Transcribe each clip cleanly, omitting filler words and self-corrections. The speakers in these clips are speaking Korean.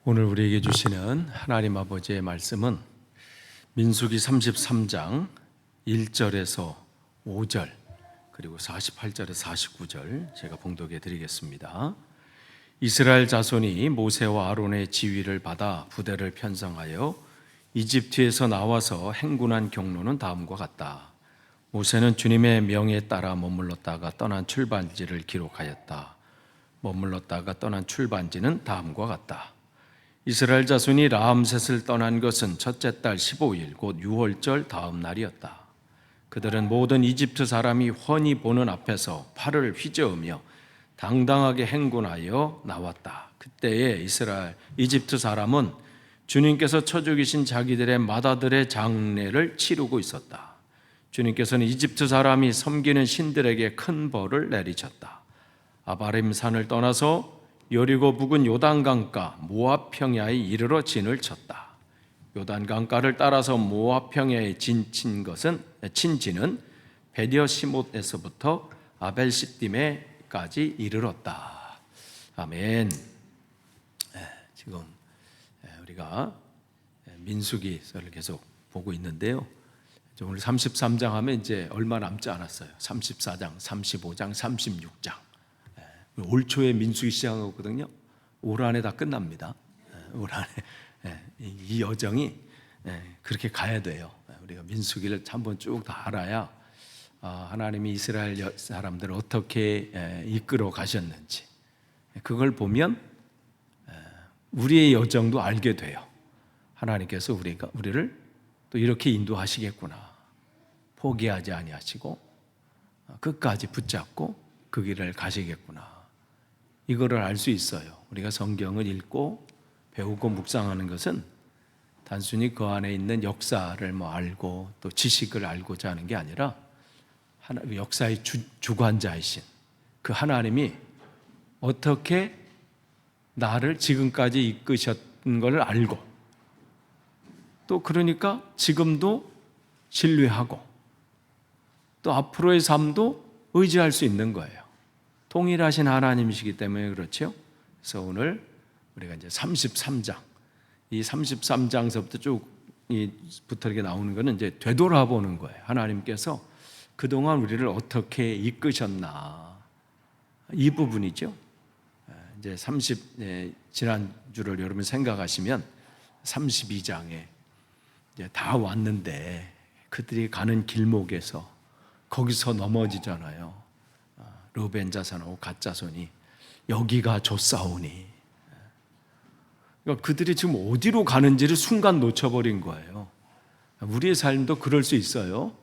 오늘 우리에게 주시는 하나님 아버지의 말씀은 민수기 33장 1절에서 5절 그리고 48절에서 49절 제가 봉독해 드리겠습니다. 이스라엘 자손이 모세와 아론의 지휘를 받아 부대를 편성하여 이집트에서 나와서 행군한 경로는 다음과 같다. 모세는 주님의 명에 따라 머물렀다가 떠난 출발지를 기록하였다. 머물렀다가 떠난 출발지는 다음과 같다. 이스라엘 자손이 라암셋을 떠난 것은 첫째 달 15일 곧 6월절 다음 날이었다. 그들은 모든 이집트 사람이 훤히 보는 앞에서 팔을 휘저으며 당당하게 행군하여 나왔다. 그때에 이집트 사람은 주님께서 쳐 죽이신 자기들의 맏아들의 장례를 치르고 있었다. 주님께서는 이집트 사람이 섬기는 신들에게 큰 벌을 내리셨다. 아바림 산을 떠나서 여리고 북은 요단강가 모압 평야에 이르러 진을 쳤다. 요단강가를 따라서 모압 평야에 친지는 베디어시못에서부터 아벨시딤에까지 이르렀다. 아멘. 지금 우리가 민수기서를 계속 보고 있는데요. 오늘 33장 하면 이제 얼마 남지 않았어요. 34장, 35장, 36장. 올 초에 민수기 시작하거든요. 올 한해 다 끝납니다. 올 한해 이 여정이 그렇게 가야 돼요. 우리가 민수기를 한번 쭉 다 알아야 하나님이 이스라엘 사람들을 어떻게 이끌어 가셨는지 그걸 보면 우리의 여정도 알게 돼요. 하나님께서 우리를 또 이렇게 인도하시겠구나. 포기하지 아니하시고 끝까지 붙잡고 그 길을 가시겠구나. 이거를 알 수 있어요. 우리가 성경을 읽고 배우고 묵상하는 것은 단순히 그 안에 있는 역사를 알고 또 지식을 알고자 하는 게 아니라 역사의 주관자이신 그 하나님이 어떻게 나를 지금까지 이끄셨던 걸 알고 또 그러니까 지금도 신뢰하고 또 앞으로의 삶도 의지할 수 있는 거예요. 동일하신 하나님이시기 때문에 그렇죠. 그래서 오늘 우리가 이제 33장, 이 33장서부터 쭉부터 이렇게 나오는 거는 이제 되돌아보는 거예요. 하나님께서 그동안 우리를 어떻게 이끄셨나 이 부분이죠. 이제 지난주를 여러분 생각하시면 32장에 이제 다 왔는데 그들이 가는 길목에서 거기서 넘어지잖아요. 르벤 자손하고 갓 자손이 여기가 좋사오니, 그러니까 그들이 지금 어디로 가는지를 순간 놓쳐버린 거예요. 우리의 삶도 그럴 수 있어요.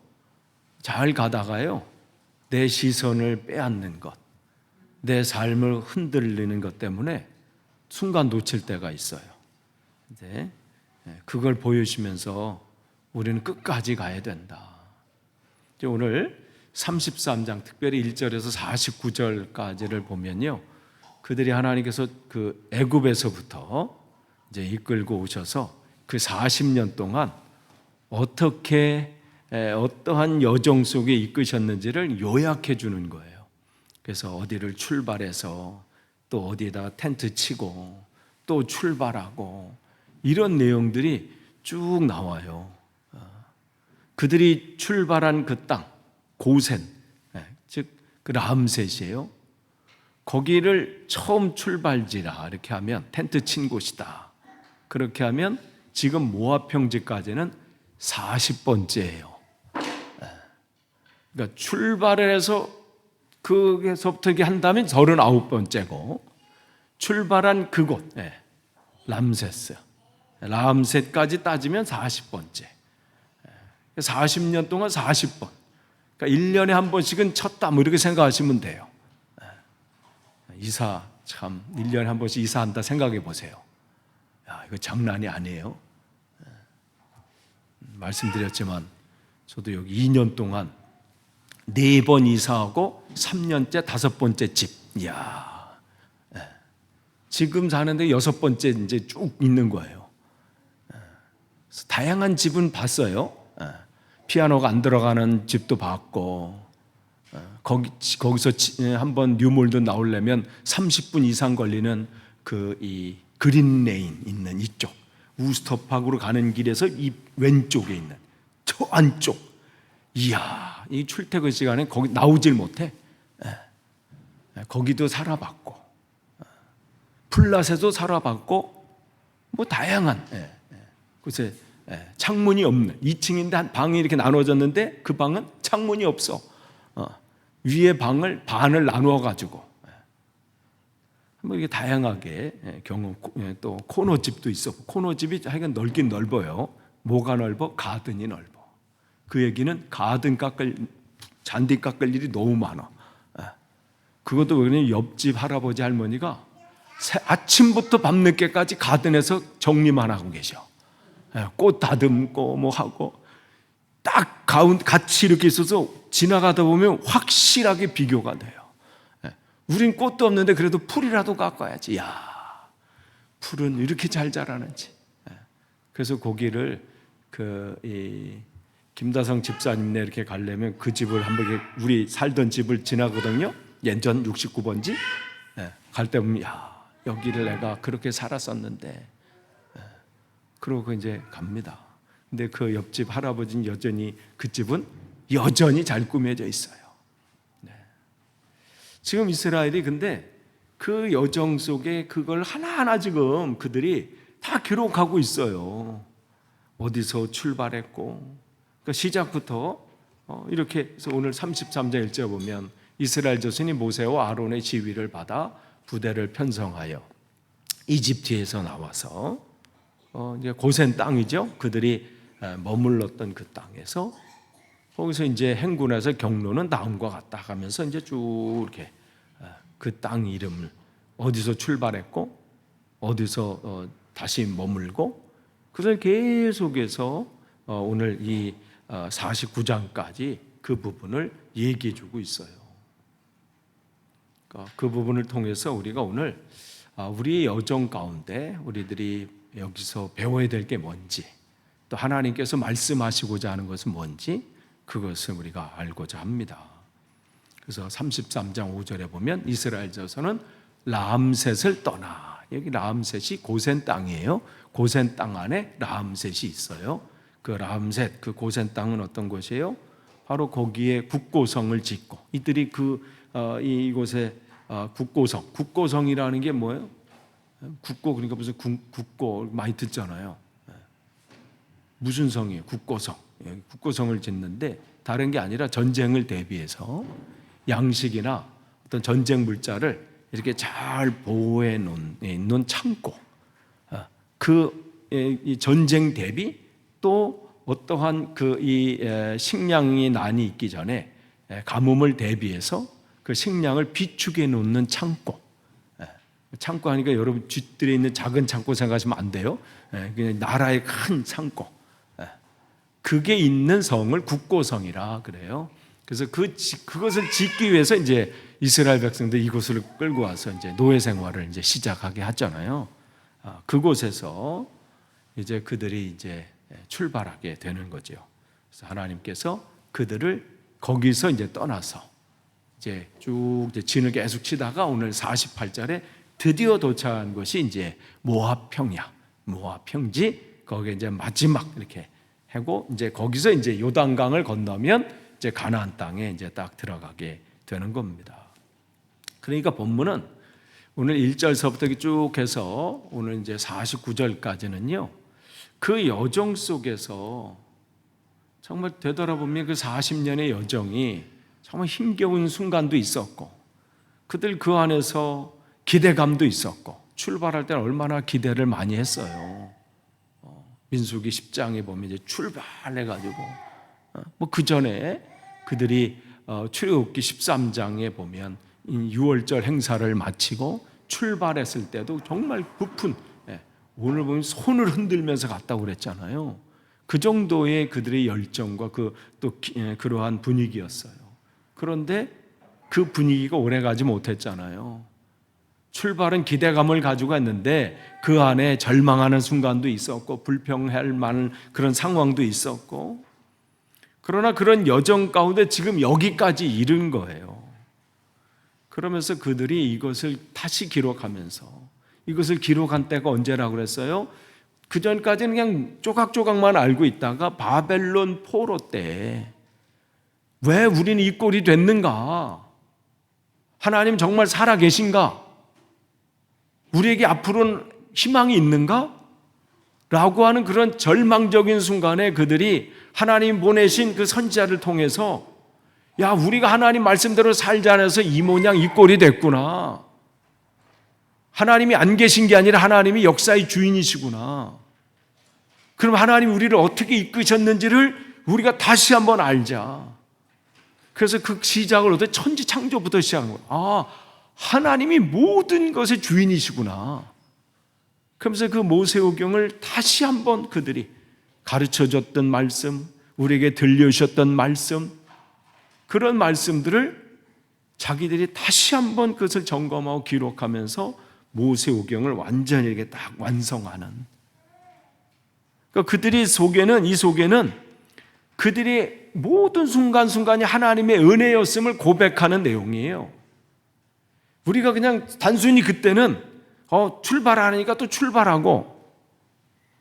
잘 가다가요 내 시선을 빼앗는 것, 내 삶을 흔들리는 것 때문에 순간 놓칠 때가 있어요. 이제 그걸 보여주면서 우리는 끝까지 가야 된다. 이제 오늘 33장 특별히 1절에서 49절까지를 보면요, 그들이 하나님께서 그 애굽에서부터 이제 이끌고 오셔서 그 40년 동안 어떻게 어떠한 여정 속에 이끄셨는지를 요약해 주는 거예요. 그래서 어디를 출발해서 또 어디에다가 텐트 치고 또 출발하고 이런 내용들이 쭉 나와요. 그들이 출발한 그 땅 고센, 즉 그 라암셋이에요. 거기를 처음 출발지라 이렇게 하면 텐트 친 곳이다. 그렇게 하면 지금 모압 평지까지는 40번째예요. 그러니까 출발을 해서 거기서부터 한다면 39번째고 출발한 그곳 라암셋까지 따지면 40번째. 40년 동안 40번. 그러니까 1년에 한 번씩은 쳤다 이렇게 생각하시면 돼요. 이사 참 1년에 한 번씩 이사한다 생각해 보세요. 야, 이거 장난이 아니에요. 말씀드렸지만 저도 여기 2년 동안 4번 이사하고 3년째 5번째 집. 이야, 지금 사는데 6번째 이제 쭉 있는 거예요. 다양한 집은 봤어요. 피아노가 안 들어가는 집도 봤고, 거기서 한번 뉴몰드 나오려면 30분 이상 걸리는 이 그린 레인 있는 이쪽, 우스터팍으로 가는 길에서 이 왼쪽에 있는 저 안쪽, 이야, 이 출퇴근 시간에 거기 나오질 못해. 거기도 살아봤고, 플랫에도 살아봤고, 뭐 다양한 곳에 창문이 없는 2층인데 한 방이 이렇게 나눠졌는데 그 방은 창문이 없어. 위에 방을 반을 나누어 가지고 뭐 이게 다양하게 경험. 또 코너집도 있었고, 코너집이 하여간 넓긴 넓어요. 뭐가 넓어? 가든이 넓어. 그 얘기는 가든 잔디 깎을 일이 너무 많아. 그것도 그냥 옆집 할아버지 할머니가 아침부터 밤늦게까지 가든에서 정리만 하고 계셔. 꽃 다듬고 뭐 하고, 딱 같이 이렇게 있어서 지나가다 보면 확실하게 비교가 돼요. 우린 꽃도 없는데 그래도 풀이라도 깎아야지. 야, 풀은 이렇게 잘 자라는지. 그래서 거기를 김다성 집사님네 이렇게 가려면 그 집을 한번, 우리 살던 집을 지나거든요. 예전 69번지. 갈 때 보면 야, 여기를 내가 그렇게 살았었는데. 그러고 이제 갑니다. 근데 그 옆집 할아버지는 여전히, 그 집은 여전히 잘 꾸며져 있어요. 지금 이스라엘이 근데 그 여정 속에 그걸 하나하나 지금 그들이 다 기록하고 있어요. 어디서 출발했고, 그러니까 시작부터 이렇게 해서 오늘 33장 1절 보면 이스라엘 자손이 모세와 아론의 지휘를 받아 부대를 편성하여 이집트에서 나와서 이제 고센 땅이죠. 그들이 머물렀던 그 땅에서 거기서 이제 행군해서 경로는 다음과 같다 하면서 이제 쭉 이렇게 그 땅 이름을, 어디서 출발했고 어디서 다시 머물고, 그걸 계속해서 오늘 이 49장까지 그 부분을 얘기해 주고 있어요. 그러니까 그 부분을 통해서 우리가 오늘 우리의 여정 가운데 우리들이 여기서 배워야 될 게 뭔지, 또 하나님께서 말씀하시고자 하는 것은 뭔지, 그것을 우리가 알고자 합니다. 그래서 33장 5절에 보면 이스라엘 자손은 라암셋을 떠나, 여기 라암셋이 고센 땅이에요. 고센 땅 안에 라암셋이 있어요. 그 라암셋, 그 고센 땅은 어떤 곳이에요? 바로 거기에 국고성을 짓고, 이들이 이곳에 국고성이라는 게 뭐예요? 국고, 그러니까 무슨 국고 많이 듣잖아요. 무슨 성이에요? 국고성. 국고성을 짓는데 다른 게 아니라 전쟁을 대비해서 양식이나 어떤 전쟁 물자를 이렇게 잘 보호해 놓는 창고. 이 전쟁 대비, 또 어떠한 이 식량이 난이 있기 전에 가뭄을 대비해서 그 식량을 비축해 놓는 창고. 창고 하니까 여러분 쥐들에 있는 작은 창고 생각하시면 안 돼요. 그냥 나라의 큰 창고. 그게 있는 성을 국고성이라 그래요. 그래서 그것을 짓기 위해서 이제 이스라엘 백성들 이곳을 끌고 와서 이제 노예 생활을 이제 시작하게 하잖아요. 그곳에서 이제 그들이 이제 출발하게 되는 거죠. 그래서 하나님께서 그들을 거기서 이제 떠나서 이제 쭉 이제 진을 계속 치다가 오늘 48절에 드디어 도착한 것이 이제 모압 평야, 모압 평지, 거기에 이제 마지막 이렇게 하고, 이제 거기서 이제 요단강을 건너면 이제 가나안 땅에 이제 딱 들어가게 되는 겁니다. 그러니까 본문은 오늘 1절서부터 쭉 해서 오늘 이제 49절까지는요, 그 여정 속에서 정말 되돌아보면 그 40년의 여정이 정말 힘겨운 순간도 있었고, 그들 그 안에서 기대감도 있었고, 출발할 때는 얼마나 기대를 많이 했어요. 민수기 10장에 보면 이제 출발해가지고, 뭐 그 전에 그들이 출애굽기 13장에 보면 6월절 행사를 마치고 출발했을 때도 정말 부푼, 오늘 보면 손을 흔들면서 갔다고 그랬잖아요. 그 정도의 그들의 열정과 그러한 분위기였어요. 그런데 그 분위기가 오래가지 못했잖아요. 출발은 기대감을 가지고 했는데 그 안에 절망하는 순간도 있었고, 불평할 만한 그런 상황도 있었고, 그러나 그런 여정 가운데 지금 여기까지 이른 거예요. 그러면서 그들이 이것을 다시 기록하면서 이것을 기록한 때가 언제라고 그랬어요? 그 전까지는 그냥 조각조각만 알고 있다가 바벨론 포로 때 왜 우리는 이 꼴이 됐는가? 하나님 정말 살아 계신가? 우리에게 앞으로는 희망이 있는가? 라고 하는 그런 절망적인 순간에 그들이 하나님 보내신 그 선지자를 통해서 야, 우리가 하나님 말씀대로 살지 않아서 이 모양 이 꼴이 됐구나. 하나님이 안 계신 게 아니라 하나님이 역사의 주인이시구나. 그럼 하나님 우리를 어떻게 이끄셨는지를 우리가 다시 한번 알자. 그래서 그 시작을 어떻게 천지창조부터 시작한 거예요. 아, 하나님이 모든 것의 주인이시구나. 그러면서 그 모세오경을 다시 한번 그들이 가르쳐줬던 말씀, 우리에게 들려주셨던 말씀, 그런 말씀들을 자기들이 다시 한번 그것을 점검하고 기록하면서 모세오경을 완전히 이렇게 딱 완성하는. 그러니까 그들이 이 속에는 그들이 모든 순간순간이 하나님의 은혜였음을 고백하는 내용이에요. 우리가 그냥 단순히 그때는 출발하니까 또 출발하고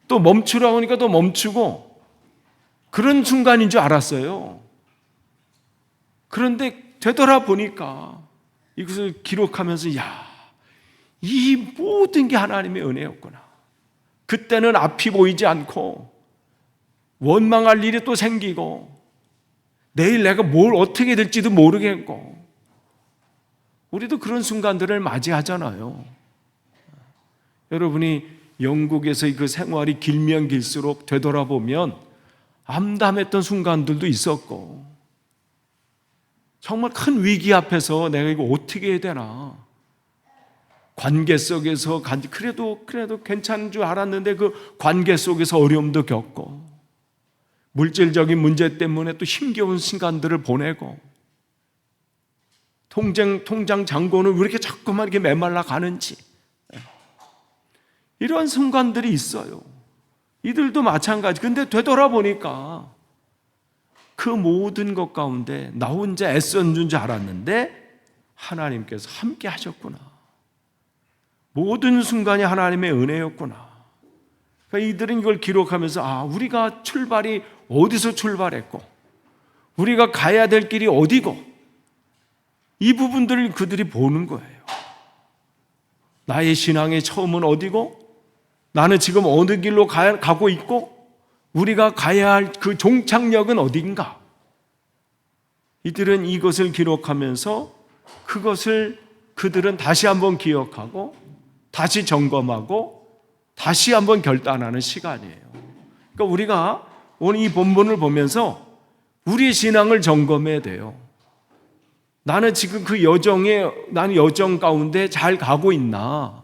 또 멈추라고 하니까 또 멈추고 그런 순간인 줄 알았어요. 그런데 되돌아보니까 이것을 기록하면서 이 모든 게 하나님의 은혜였구나. 그때는 앞이 보이지 않고 원망할 일이 또 생기고 내일 내가 뭘 어떻게 될지도 모르겠고 우리도 그런 순간들을 맞이하잖아요. 여러분이 영국에서의 그 생활이 길면 길수록 되돌아보면 암담했던 순간들도 있었고 정말 큰 위기 앞에서 내가 이거 어떻게 해야 되나 관계 속에서 그래도 괜찮은 줄 알았는데 그 관계 속에서 어려움도 겪고 물질적인 문제 때문에 또 힘겨운 시간들을 보내고 통장 잔고는 왜 이렇게 자꾸만 이렇게 메말라 가는지 이런 순간들이 있어요. 이들도 마찬가지. 근데 되돌아보니까 그 모든 것 가운데 나 혼자 애썼는 줄 알았는데 하나님께서 함께 하셨구나. 모든 순간이 하나님의 은혜였구나. 그러니까 이들은 이걸 기록하면서 우리가 출발이 어디서 출발했고 우리가 가야 될 길이 어디고 이 부분들을 그들이 보는 거예요. 나의 신앙의 처음은 어디고 나는 지금 어느 길로 가고 있고 우리가 가야 할 그 종착역은 어딘가. 이들은 이것을 기록하면서 그것을 그들은 다시 한번 기억하고 다시 점검하고 다시 한번 결단하는 시간이에요. 그러니까 우리가 오늘 이 본문을 보면서 우리의 신앙을 점검해야 돼요. 나는 지금 나는 여정 가운데 잘 가고 있나?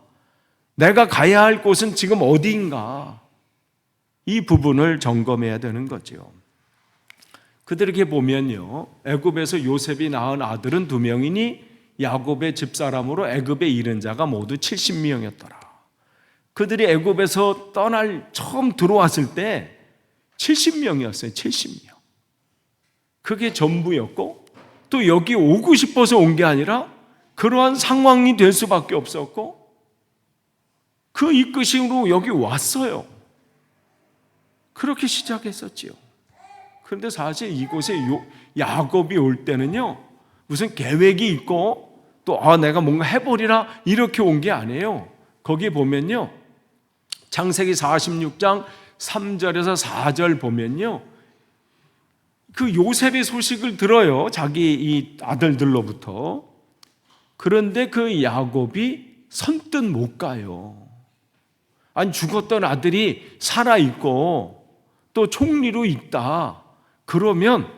내가 가야 할 곳은 지금 어디인가? 이 부분을 점검해야 되는 거죠. 그들에게 보면요, 애굽에서 요셉이 낳은 아들은 2명이니 야곱의 집사람으로 애굽에 이른 자가 모두 70명이었더라. 그들이 애굽에서 처음 들어왔을 때 70명이었어요. 70명. 그게 전부였고 또 여기 오고 싶어서 온 게 아니라 그러한 상황이 될 수밖에 없었고 그 이끄심으로 여기 왔어요. 그렇게 시작했었지요. 그런데 사실 이곳에 야곱이 올 때는요, 무슨 계획이 있고 또 내가 뭔가 해버리라 이렇게 온 게 아니에요. 거기 보면요, 창세기 46장 3절에서 4절 보면요, 그 요셉의 소식을 들어요. 자기 이 아들들로부터. 그런데 그 야곱이 선뜻 못 가요. 아니, 죽었던 아들이 살아있고 또 총리로 있다. 그러면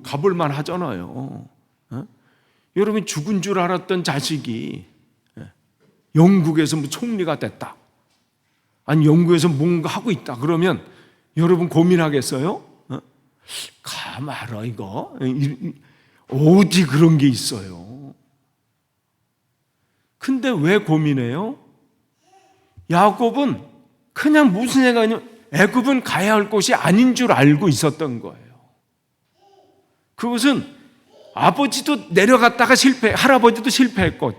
가볼만 하잖아요. 여러분, 죽은 줄 알았던 자식이 영국에서 뭐 총리가 됐다. 아니, 영국에서 뭔가 하고 있다. 그러면 여러분 고민하겠어요? 가마라 이거. 어디 그런 게 있어요. 근데 왜 고민해요? 야곱은 그냥 무슨 생각이냐면 애굽은 가야 할 곳이 아닌 줄 알고 있었던 거예요. 그것은 아버지도 내려갔다가 할아버지도 실패했고,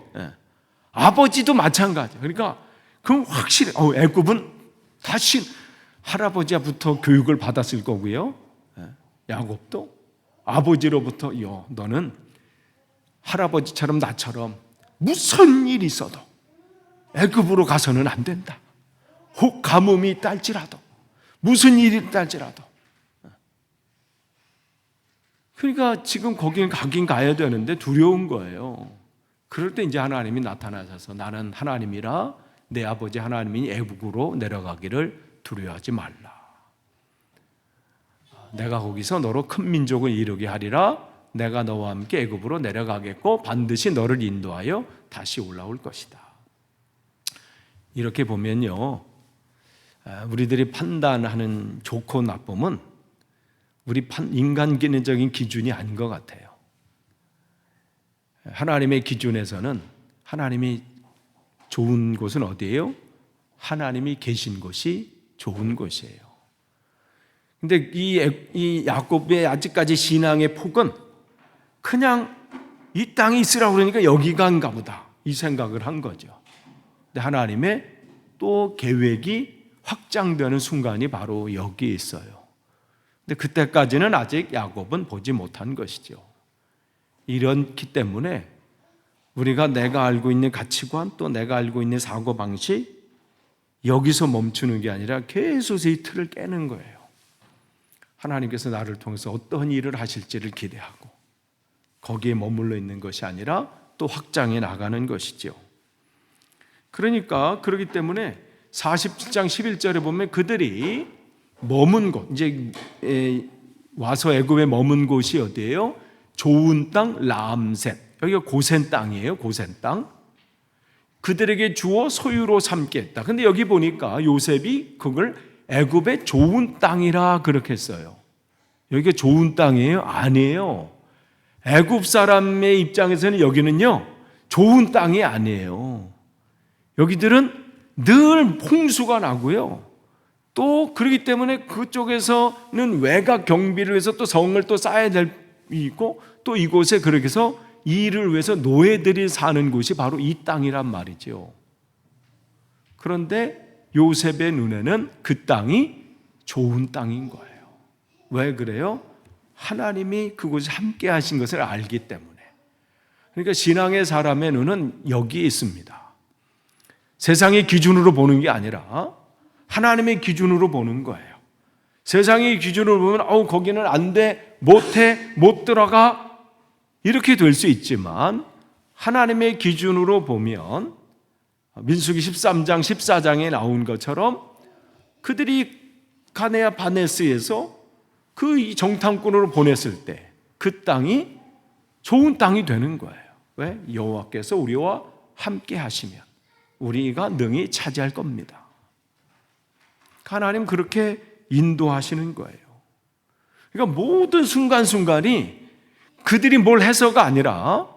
아버지도 마찬가지. 그러니까 그건 확실히 애굽은 다시 할아버지부터 교육을 받았을 거고요. 야곱도 아버지로부터 너는 할아버지처럼 나처럼 무슨 일이 있어도 애굽으로 가서는 안 된다. 혹 가뭄이 있다 할지라도 무슨 일이 있다 할지라도. 그러니까 지금 거기는 가긴 가야 되는데 두려운 거예요. 그럴 때 이제 하나님이 나타나셔서 나는 하나님이라 내 아버지 하나님이 애국으로 내려가기를 두려워하지 말라. 내가 거기서 너로 큰 민족을 이루게 하리라. 내가 너와 함께 애굽으로 내려가겠고 반드시 너를 인도하여 다시 올라올 것이다. 이렇게 보면요, 우리들이 판단하는 좋고 나쁨은 우리 인간적인 기준이 아닌 것 같아요. 하나님의 기준에서는 하나님이 좋은 곳은 어디예요? 하나님이 계신 곳이 좋은 곳이에요. 근데 이 야곱의 아직까지 신앙의 폭은 그냥 이 땅에 있으라고 그러니까 여기가인가 보다 이 생각을 한 거죠. 근데 하나님의 또 계획이 확장되는 순간이 바로 여기에 있어요. 근데 그때까지는 아직 야곱은 보지 못한 것이죠. 이렇기 때문에 우리가 내가 알고 있는 가치관 또 내가 알고 있는 사고방식 여기서 멈추는 게 아니라 계속 이 틀을 깨는 거예요. 하나님께서 나를 통해서 어떤 일을 하실지를 기대하고 거기에 머물러 있는 것이 아니라 또 확장해 나가는 것이죠. 그러니까 그렇기 때문에 47장 11절에 보면 그들이 머문 곳, 이제 와서 애굽에 머문 곳이 어디예요? 좋은 땅 람셋. 여기가 고센 땅이에요. 고센 땅. 그들에게 주어 소유로 삼게 했다. 근데 여기 보니까 요셉이 그걸 애굽의 좋은 땅이라 그렇게 했어요. 여기가 좋은 땅이에요? 아니에요. 애굽 사람의 입장에서는 여기는요 좋은 땅이 아니에요. 여기들은 늘 홍수가 나고요. 또 그렇기 때문에 그쪽에서는 외곽 경비를 위해서 또 성을 또 쌓아야 될 있고 또 이곳에 그렇게 해서 일을 위해서 노예들이 사는 곳이 바로 이 땅이란 말이죠. 그런데 요셉의 눈에는 그 땅이 좋은 땅인 거예요. 왜 그래요? 하나님이 그곳에 함께 하신 것을 알기 때문에. 그러니까 신앙의 사람의 눈은 여기에 있습니다. 세상의 기준으로 보는 게 아니라 하나님의 기준으로 보는 거예요. 세상의 기준으로 보면 거기는 안 돼, 못해, 못 들어가 이렇게 될 수 있지만 하나님의 기준으로 보면 민수기 13장 14장에 나온 것처럼 그들이 가네아 바네스에서 그 정탐꾼으로 보냈을 때 그 땅이 좋은 땅이 되는 거예요. 왜? 여호와께서 우리와 함께 하시면 우리가 능히 차지할 겁니다. 하나님 그렇게 인도하시는 거예요. 그러니까 모든 순간순간이 그들이 뭘 해서가 아니라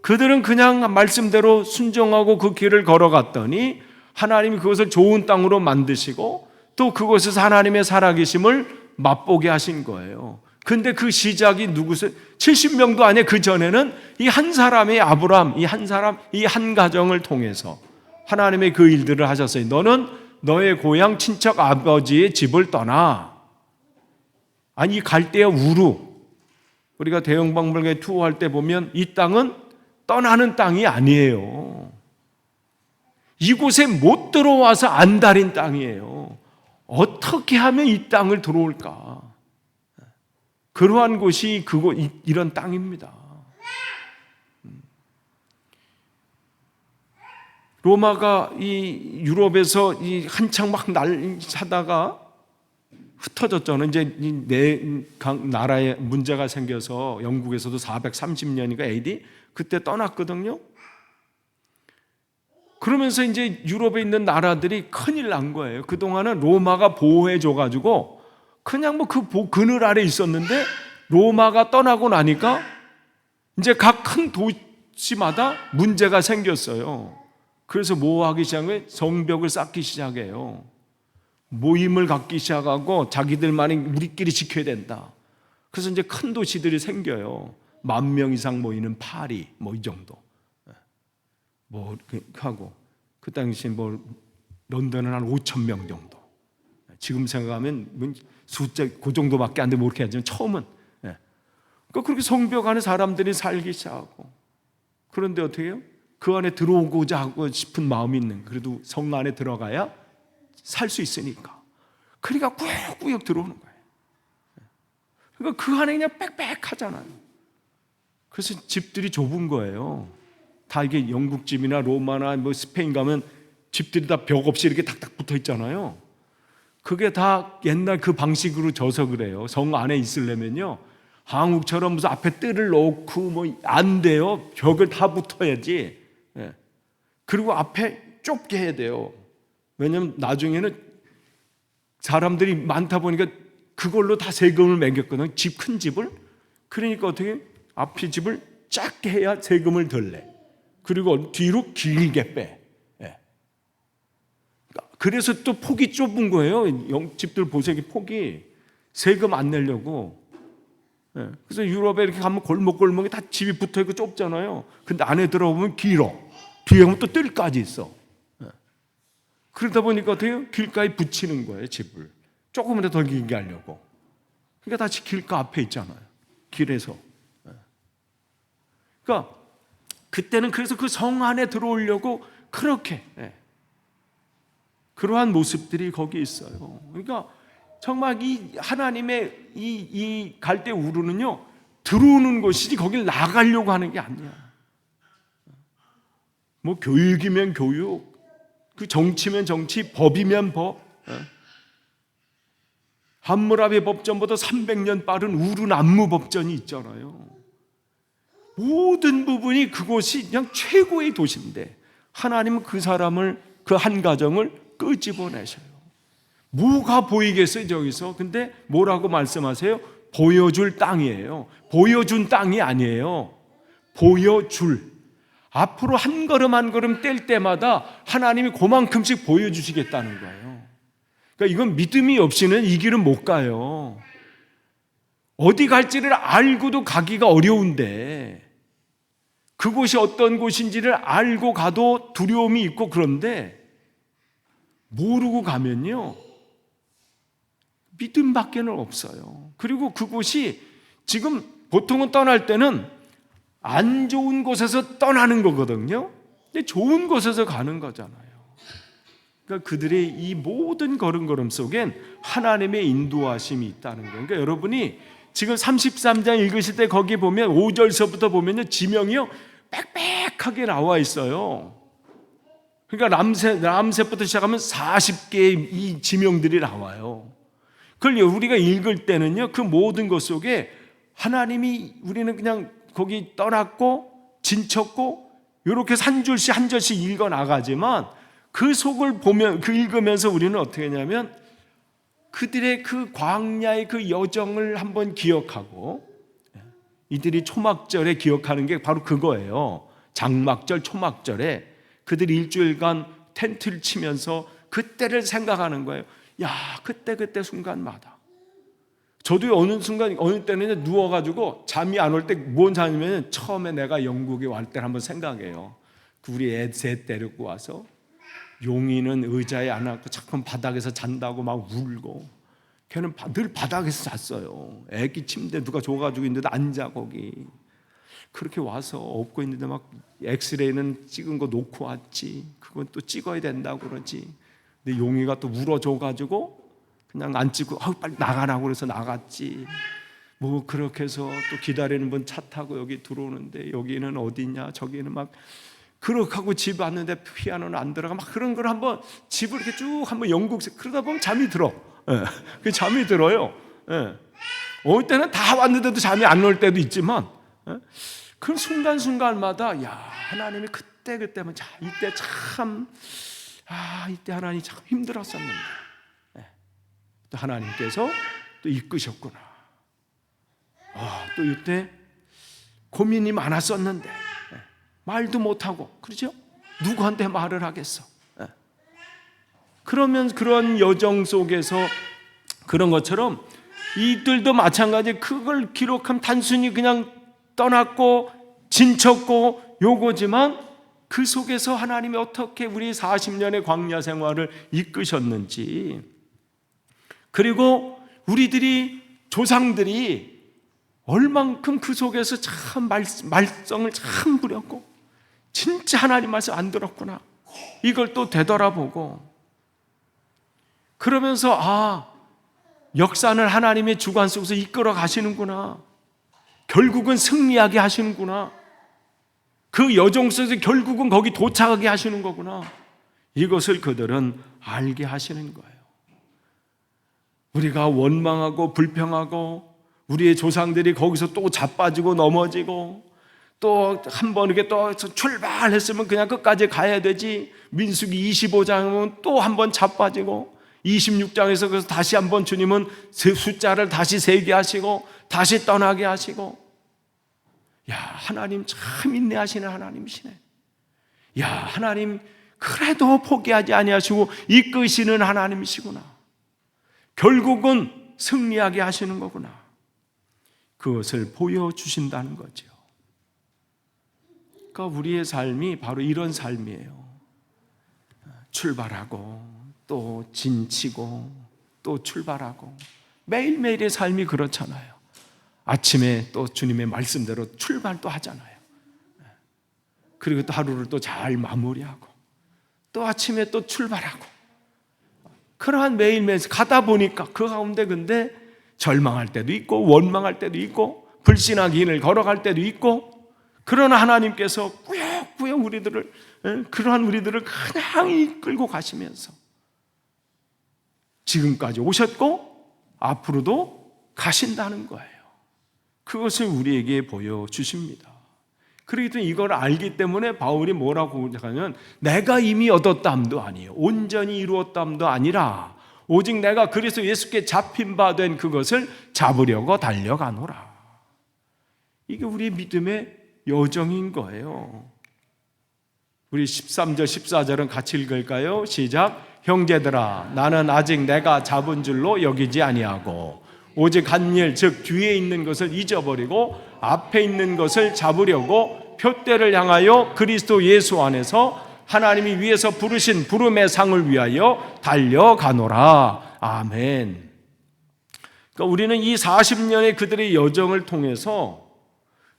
그들은 그냥 말씀대로 순종하고 그 길을 걸어갔더니 하나님이 그것을 좋은 땅으로 만드시고 또 그곳에서 하나님의 살아계심을 맛보게 하신 거예요. 근데 그 시작이 누구세요? 70명도 아니에요. 그 전에는 이 한 사람의 아브람, 이 한 사람, 이 한 가정을 통해서 하나님의 그 일들을 하셨어요. 너는 너의 고향 친척 아버지의 집을 떠나. 아니 갈대아 우루, 우리가 대형박물관에 투어할 때 보면 이 땅은 떠나는 땅이 아니에요. 이곳에 못 들어와서 안달인 땅이에요. 어떻게 하면 이 땅을 들어올까? 그러한 곳이 이런 땅입니다. 로마가 이 유럽에서 한창 막 사다가 흩어졌잖아요. 이제 네 나라에 문제가 생겨서 영국에서도 430년이니까 AD 그때 떠났거든요. 그러면서 이제 유럽에 있는 나라들이 큰일 난 거예요. 그동안은 로마가 보호해줘가지고 그냥 뭐 그 그늘 아래 있었는데 로마가 떠나고 나니까 이제 각 큰 도시마다 문제가 생겼어요. 그래서 뭐 하기 시작해요? 성벽을 쌓기 시작해요. 모임을 갖기 시작하고 자기들만이 우리끼리 지켜야 된다. 그래서 이제 큰 도시들이 생겨요. 10,000명 이상 모이는 파리 뭐 이 정도. 뭐 하고 그 당시 뭐 런던은 한 5천 명 정도. 지금 생각하면 숫자 그 정도밖에 안 되면 그렇게 하지만 처음은 그러니까 그렇게 성벽 안에 사람들이 살기 시작하고 그런데 어떻게 해요? 그 안에 들어오고자 하고 싶은 마음이 있는 그래도 성 안에 들어가야 살 수 있으니까 그러니까 꾸역꾸역 들어오는 거예요. 그러니까 그 안에 그냥 빽빽하잖아요. 그래서 집들이 좁은 거예요. 다 이게 영국 집이나 로마나 뭐 스페인 가면 집들이 다 벽 없이 이렇게 탁탁 붙어 있잖아요. 그게 다 옛날 그 방식으로 져서 그래요. 성 안에 있으려면요 한국처럼 무슨 앞에 뜰을 놓고 뭐 안 돼요. 벽을 다 붙어야지. 그리고 앞에 좁게 해야 돼요. 왜냐하면 나중에는 사람들이 많다 보니까 그걸로 다 세금을 매겼거든요. 집 큰 집을. 그러니까 어떻게 앞에 집을 작게 해야 세금을 덜 내. 그리고 뒤로 길게 빼. 그래서 또 폭이 좁은 거예요. 집들 보세요. 폭이 세금 안 내려고. 그래서 유럽에 이렇게 가면 골목골목에 다 집이 붙어있고 좁잖아요. 근데 안에 들어보면 길어. 뒤에 가면 또 뜰까지 있어. 그러다 보니까 어떻게 해요? 길가에 붙이는 거예요. 집을 조금이라도 더 길게 하려고. 그러니까 다 길가 앞에 있잖아요. 길에서. 그러니까 그때는 그래서 그 성 안에 들어오려고 그렇게 그러한 모습들이 거기 있어요. 그러니까 정말 이 하나님의 이 갈대 우르는요 들어오는 것이지 거길 나가려고 하는 게 아니야. 뭐 교육이면 교육, 그 정치면 정치, 법이면 법. 함무라비 법전보다 300년 빠른 우르남무 법전이 있잖아요. 모든 부분이 그곳이 그냥 최고의 도시인데 하나님은 그 사람을 그 한 가정을 끄집어내셔요. 뭐가 보이겠어요 저기서? 근데 뭐라고 말씀하세요? 보여줄 땅이에요. 보여준 땅이 아니에요. 보여줄. 앞으로 한 걸음 한 걸음 뗄 때마다 하나님이 그만큼씩 보여주시겠다는 거예요. 그러니까 이건 믿음이 없이는 이 길은 못 가요. 어디 갈지를 알고도 가기가 어려운데 그곳이 어떤 곳인지를 알고 가도 두려움이 있고 그런데 모르고 가면요 믿음밖에는 없어요. 그리고 그곳이 지금 보통은 떠날 때는 안 좋은 곳에서 떠나는 거거든요. 근데 좋은 곳에서 가는 거잖아요. 그러니까 그들의 이 모든 걸음걸음 속엔 하나님의 인도하심이 있다는 거예요. 그러니까 여러분이 지금 33장 읽으실 때 거기 보면 5절서부터 보면요 지명이요 빽빽하게 나와 있어요. 그러니까 람셋부터 시작하면 40개의 이 지명들이 나와요. 그걸 우리가 읽을 때는요 그 모든 것 속에 하나님이 우리는 그냥 거기 떠났고 진쳤고 이렇게 한 줄씩 한 절씩 읽어 나가지만 그 속을 보면 그 읽으면서 우리는 어떻게 하냐면 그들의 그 광야의 그 여정을 한번 기억하고 이들이 초막절에 기억하는 게 바로 그거예요. 장막절 초막절에 그들이 일주일간 텐트를 치면서 그때를 생각하는 거예요. 야 그때 순간마다 저도 어느 순간 어느 때는 누워가지고 잠이 안 올 때 뭔 잠이면 처음에 내가 영국에 갈 때를 한번 생각해요. 우리 애 셋 데리고 와서 용이는 의자에 앉고 자꾸 바닥에서 잔다고 막 울고 걔는 늘 바닥에서 잤어요. 애기 침대 누가 줘가지고 있는데도 앉아 거기. 그렇게 와서 업고 있는데 막 엑스레이는 찍은 거 놓고 왔지. 그건 또 찍어야 된다고 그러지. 근데 용이가 또 울어줘가지고 그냥 안 찍고 빨리 나가라고 그래서 나갔지. 뭐 그렇게 해서 또 기다리는 분 차 타고 여기 들어오는데 여기는 어디냐 저기는 막 그렇게 하고 집 왔는데 피아노는 안 들어가 막 그런 걸 한번 집을 이렇게 쭉 한번 영국식 그러다 보면 잠이 들어. 그 잠이 들어요. 어느 때는 다 왔는데도 잠이 안 올 때도 있지만 그 순간순간마다 야 하나님이 그때만 자 이때 참 이때 하나님 참 힘들었었는데 또 하나님께서 또 이끄셨구나. 또 이때 고민이 많았었는데 말도 못하고 그렇죠? 누구한테 말을 하겠어? 그러면 그런 여정 속에서 그런 것처럼 이들도 마찬가지 그걸 기록하면 단순히 그냥 떠났고 진쳤고 요거지만 그 속에서 하나님이 어떻게 우리 40년의 광야 생활을 이끄셨는지, 그리고 우리들이 조상들이 얼만큼 그 속에서 참 말썽을 참 부렸고 진짜 하나님 말씀 안 들었구나, 이걸 또 되돌아보고, 그러면서 역사는 하나님의 주관 속에서 이끌어 가시는구나, 결국은 승리하게 하시는구나, 그 여정 속에서 결국은 거기 도착하게 하시는 거구나, 이것을 그들은 알게 하시는 거예요. 우리가 원망하고 불평하고 우리의 조상들이 거기서 또 자빠지고 넘어지고 또 한 번 이렇게 또 출발했으면 그냥 끝까지 가야 되지, 민수기 25장은 또 한 번 자빠지고 26장에서 그래서 다시 한번 주님은 숫자를 다시 세게 하시고 다시 떠나게 하시고, 야, 하나님 참 인내하시는 하나님이시네. 야, 하나님 그래도 포기하지 아니하시고 이끄시는 하나님이시구나, 결국은 승리하게 하시는 거구나, 그것을 보여주신다는 거죠. 그러니까 우리의 삶이 바로 이런 삶이에요. 출발하고 또 진치고 또 출발하고, 매일매일의 삶이 그렇잖아요. 아침에 또 주님의 말씀대로 출발도 하잖아요. 그리고 또 하루를 또 잘 마무리하고 또 아침에 또 출발하고, 그러한 매일매일 가다 보니까 그 가운데 근데 절망할 때도 있고 원망할 때도 있고 불신의 길을 걸어갈 때도 있고, 그러나 하나님께서 꾸역꾸역 우리들을, 그러한 우리들을 그냥 이끌고 가시면서 지금까지 오셨고 앞으로도 가신다는 거예요. 그것을 우리에게 보여주십니다. 그렇기 때문에 이걸 알기 때문에 바울이 뭐라고 하냐면, 내가 이미 얻었담도 아니에요, 온전히 이루었담도 아니라 오직 내가 그리스도 예수께 잡힌 바 된 그것을 잡으려고 달려가노라. 이게 우리의 믿음의 여정인 거예요. 우리 13절 14절은 같이 읽을까요? 시작. 형제들아, 나는 아직 내가 잡은 줄로 여기지 아니하고 오직 한 일, 즉 뒤에 있는 것을 잊어버리고 앞에 있는 것을 잡으려고 표대를 향하여 그리스도 예수 안에서 하나님이 위에서 부르신 부름의 상을 위하여 달려가노라. 아멘. 그러니까 우리는 이 40년의 그들의 여정을 통해서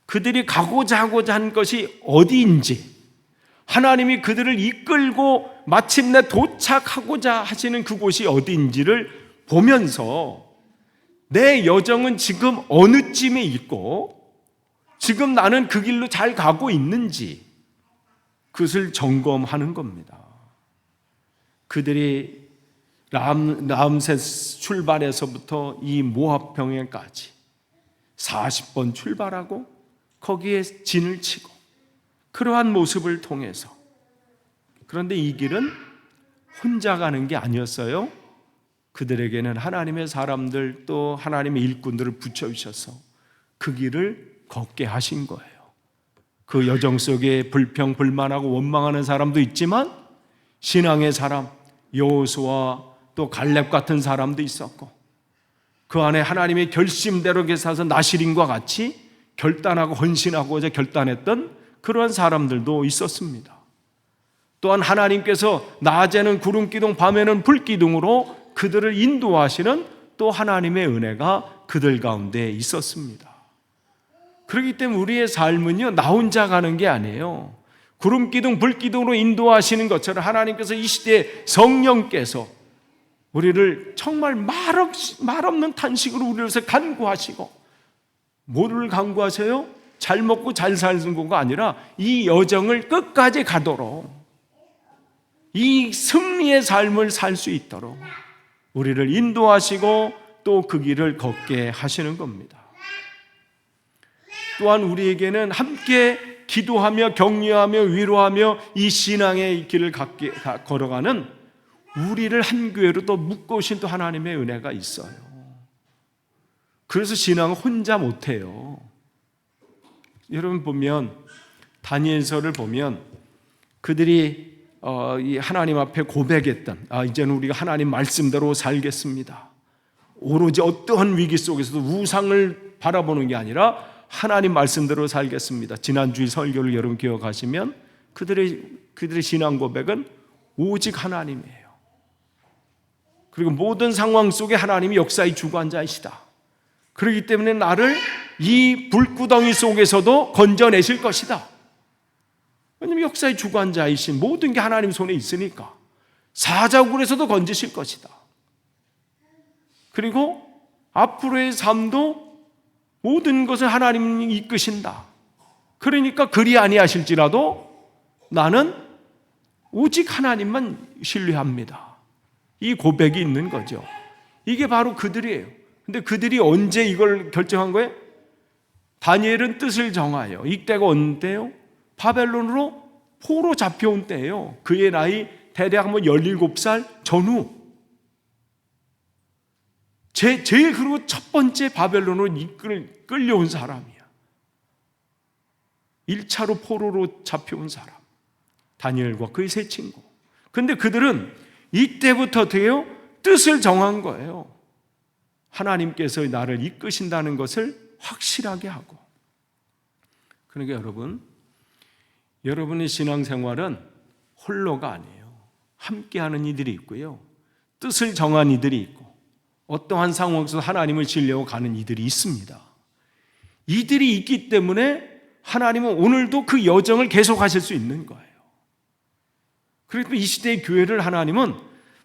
그들이 가고자 하고자 한 것이 어디인지, 하나님이 그들을 이끌고 마침내 도착하고자 하시는 그곳이 어디인지를 보면서 내 여정은 지금 어느 쯤에 있고 지금 나는 그 길로 잘 가고 있는지, 그것을 점검하는 겁니다. 그들이 라암셋 출발에서부터 이 모압 평야까지 40번 출발하고 거기에 진을 치고, 그러한 모습을 통해서, 그런데 이 길은 혼자 가는 게 아니었어요. 그들에게는 하나님의 사람들 또 하나님의 일꾼들을 붙여주셔서 그 길을 걷게 하신 거예요. 그 여정 속에 불평, 불만하고 원망하는 사람도 있지만 신앙의 사람, 여호수아 또 갈렙 같은 사람도 있었고, 그 안에 하나님의 결심대로 계사서 나시린과 같이 결단하고 헌신하고자 결단했던 그러한 사람들도 있었습니다. 또한 하나님께서 낮에는 구름기둥, 밤에는 불기둥으로 그들을 인도하시는 또 하나님의 은혜가 그들 가운데 있었습니다. 그렇기 때문에 우리의 삶은요, 나 혼자 가는 게 아니에요. 구름기둥, 불기둥으로 인도하시는 것처럼 하나님께서 이 시대에 성령께서 우리를 정말 말없는 탄식으로 우리를 위해서 간구하시고, 뭐를 간구하세요? 잘 먹고 잘 사는 거가 아니라 이 여정을 끝까지 가도록, 이 승리의 삶을 살 수 있도록 우리를 인도하시고 또 그 길을 걷게 하시는 겁니다. 또한 우리에게는 함께 기도하며 격려하며 위로하며 이 신앙의 길을 걸어가는 우리를 한 교회로 또 묶어오신 또 하나님의 은혜가 있어요. 그래서 신앙은 혼자 못해요. 여러분 보면 다니엘서를 보면 그들이 이 하나님 앞에 고백했던, 이제는 우리가 하나님 말씀대로 살겠습니다, 오로지 어떠한 위기 속에서도 우상을 바라보는 게 아니라 하나님 말씀대로 살겠습니다. 지난주에 설교를 여러분 기억하시면 그들의 신앙 고백은 오직 하나님이에요. 그리고 모든 상황 속에 하나님이 역사의 주관자이시다. 그렇기 때문에 나를 이 불구덩이 속에서도 건져내실 것이다. 왜냐하면 역사의 주관자이신 모든 게 하나님 손에 있으니까 사자굴에서도 건지실 것이다. 그리고 앞으로의 삶도 모든 것을 하나님이 이끄신다. 그러니까 그리 아니하실지라도 나는 오직 하나님만 신뢰합니다. 이 고백이 있는 거죠. 이게 바로 그들이에요. 근데 그들이 언제 이걸 결정한 거예요? 다니엘은 뜻을 정하여 이때가 언제요? 바벨론으로 포로 잡혀온 때예요. 그의 나이 대략 17살 전후. 제일 그리고 첫 번째 바벨론으로 끌려온 사람이야. 1차로 포로로 잡혀온 사람. 다니엘과 그의 세 친구. 근데 그들은 이때부터 돼요 뜻을 정한 거예요. 하나님께서 나를 이끄신다는 것을 확실하게 하고. 그러니까 여러분의 신앙생활은 홀로가 아니에요. 함께하는 이들이 있고요. 뜻을 정한 이들이 있고 어떠한 상황에서 하나님을 신뢰하고 가는 이들이 있습니다. 이들이 있기 때문에 하나님은 오늘도 그 여정을 계속하실 수 있는 거예요. 그래서 이 시대의 교회를 하나님은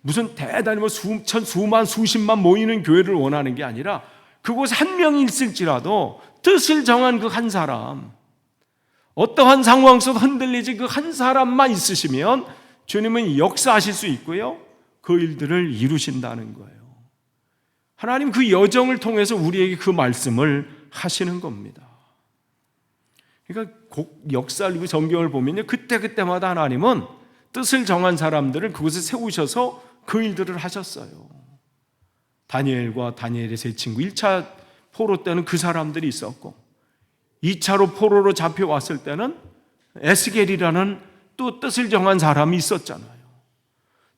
무슨 대단히 수천, 수만, 수십만 모이는 교회를 원하는 게 아니라 그곳에 한 명이 있을지라도 뜻을 정한 그 한 사람, 어떠한 상황 속 흔들리지 그 한 사람만 있으시면 주님은 역사하실 수 있고요. 그 일들을 이루신다는 거예요. 하나님 그 여정을 통해서 우리에게 그 말씀을 하시는 겁니다. 그러니까 역사를 그리고 성경을 보면요, 그때마다 하나님은 뜻을 정한 사람들을 그곳에 세우셔서 그 일들을 하셨어요. 다니엘과 다니엘의 세 친구 1차 포로 때는 그 사람들이 있었고 2차로 포로로 잡혀왔을 때는 에스겔이라는 또 뜻을 정한 사람이 있었잖아요.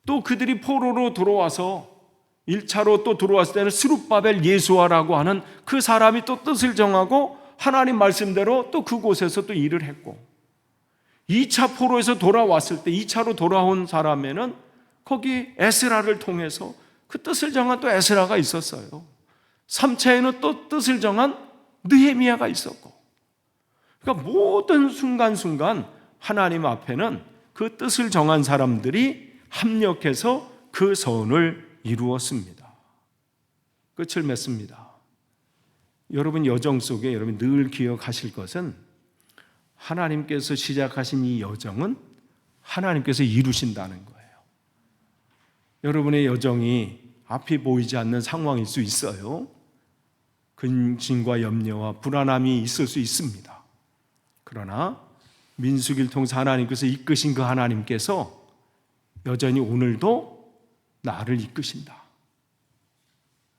또 그들이 포로로 들어와서 1차로 또 들어왔을 때는 스룹바벨 예수아라고 하는 그 사람이 또 뜻을 정하고 하나님 말씀대로 또 그곳에서 또 일을 했고 2차 포로에서 돌아왔을 때 2차로 돌아온 사람에는 거기 에스라를 통해서 그 뜻을 정한 또 에스라가 있었어요. 3차에는 또 뜻을 정한 느헤미야가 있었고, 그러니까 모든 순간순간 하나님 앞에는 그 뜻을 정한 사람들이 합력해서 그 서원을 이루었습니다. 끝을 맺습니다. 여러분 여정 속에 여러분 늘 기억하실 것은 하나님께서 시작하신 이 여정은 하나님께서 이루신다는 거예요. 여러분의 여정이 앞이 보이지 않는 상황일 수 있어요. 근심과 염려와 불안함이 있을 수 있습니다. 그러나 민수기를 통해서 하나님께서 이끄신 그 하나님께서 여전히 오늘도 나를 이끄신다.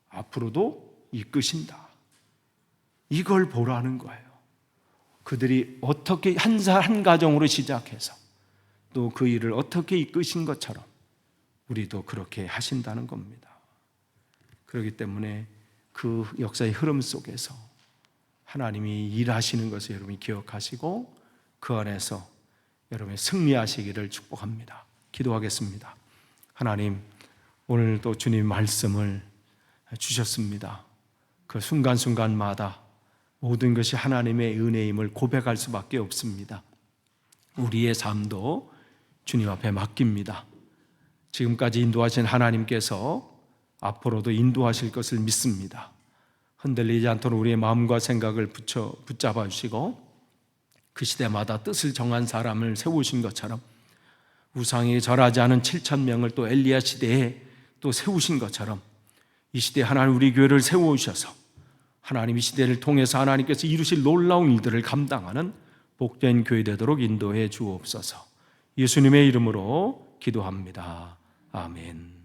앞으로도 이끄신다. 이걸 보라는 거예요. 그들이 어떻게 한 가정으로 시작해서 또 그 일을 어떻게 이끄신 것처럼 우리도 그렇게 하신다는 겁니다. 그렇기 때문에 그 역사의 흐름 속에서 하나님이 일하시는 것을 여러분이 기억하시고 그 안에서 여러분이 승리하시기를 축복합니다. 기도하겠습니다. 하나님, 오늘도 주님 말씀을 주셨습니다. 그 순간순간마다 모든 것이 하나님의 은혜임을 고백할 수밖에 없습니다. 우리의 삶도 주님 앞에 맡깁니다. 지금까지 인도하신 하나님께서 앞으로도 인도하실 것을 믿습니다. 흔들리지 않도록 우리의 마음과 생각을 붙잡아 주시고 그 시대마다 뜻을 정한 사람을 세우신 것처럼 우상에 절하지 않은 7,000명을 또 엘리야 시대에 또 세우신 것처럼 이 시대에 하나님 우리 교회를 세우셔서 하나님 이 시대를 통해서 하나님께서 이루실 놀라운 일들을 감당하는 복된 교회 되도록 인도해 주옵소서. 예수님의 이름으로 기도합니다. 아멘.